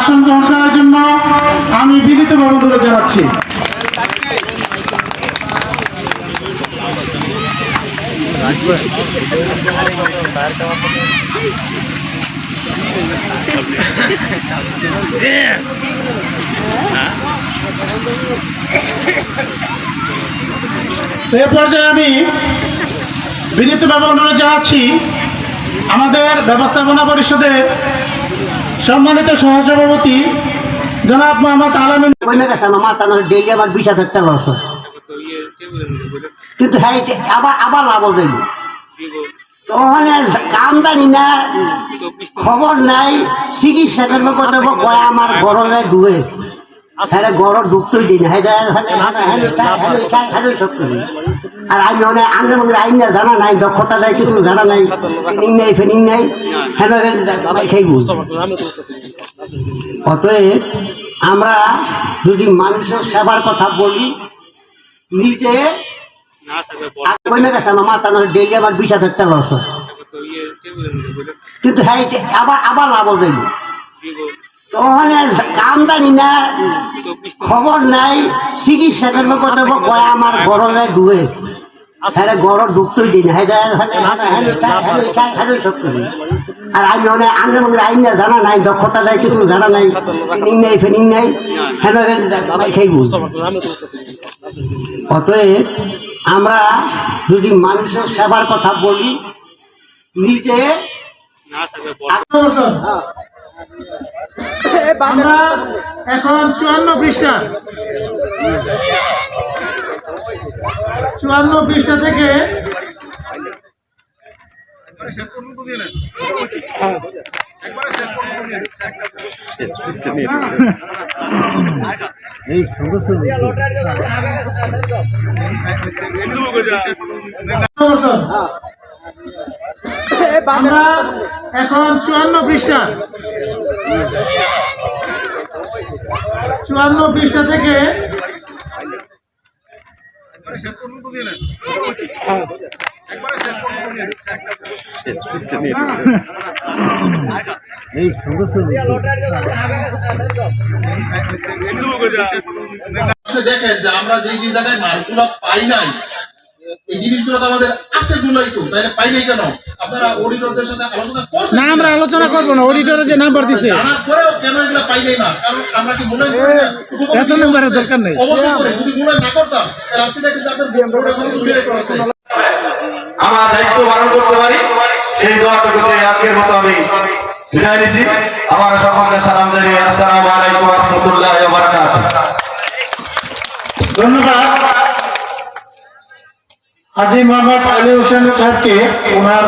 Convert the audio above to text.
আসন গ্রহণ করার জন্য আমি বিনীতভাবে অনুরোধ জানাচ্ছি। এ পর্যায়ে আমি বিনীতভাবে অনুরোধ জানাচ্ছি আমাদের ব্যবস্থাপনা পরিষদের সম্মানিত সহসভাপতি জনাব মোহাম্মদ আলামিন। ডেইলি আবার 20,000 টাকা লস, কিন্তু হ্যাঁ আবার লাভ দেব। ওখানে কামদানি না, খবর নাই, চিকিৎসা করবো কত কয় আমার গরলে ডুবে, হ্যাঁ গরর ডুবতেই দিই না, সব করি। আর আমি অনেক আনলে মনে আইন না জানা নাই, দক্ষতা নাই, কিছু জানা নাই, ট্রেনিং নাই, ফেনিং নাই, হ্যাঁ খাইব। অতএব আমরা যদি মানুষের সেবার কথা বলি, নিজে ডেইলি আবার 20,000 টাকা লস, কিন্তু হ্যাঁ আবার লাভ দেব। ওখানে কামদানি না, খবর নাই, চিকিৎসা করবো কত কয় আমার গরলে ডুবে, হ্যাঁ গরর ডুবতেই দিই না, সব করি। আর আমি অনেক আনলে মনে আইন না জানা নাই, দক্ষতা নাই, কিছু জানা নাই, ট্রেনিং নাই, ফেনিং নাই, হ্যাঁ খাইব। অতএব আমরা যদি মানুষের সেবার কথা বলি, নিজে আমরা এখন 54 পৃষ্ঠা থেকে এই সুন্দর আমরা এখন 54 পৃষ্ঠা থেকে এই সুন্দর দেখেন যে আমরা যে জায়গায় মালগুলো পাই নাই, এই জিনিসগুলো তো আমাদের আছে গুলোই তো, তাই পাই নাই কেন? আপনারা অডিটরদের সাথে আলোচনা করছেন না? আমরা আলোচনা করবো না, অডিটরে যে নাম্বার দিছে জানার পরেও কেন এগুলো পাই নাই না? কারণ আমরা কি মনে করি না এত নাম্বারের দরকার নেই? অবশ্যই করে, যদি মনে না করতাম তাহলে আজকে দেখেন যে আপনার বোর্ড এখন উল্লেখ করেছে। আমার দায়িত্ব পালন করতে পারি, সেই দোয়াটুকু আজকের মতো আমি বিদায় নিচ্ছি। আমার সকলকে সালাম জানিয়ে আসসালামু আলাইকুম ওয়া রাহমাতুল্লাহি ওয়া বারাকাতুহু। ধন্যবাদ হাজী মোহাম্মদ আলী হোসেন সাহেবকে ওনার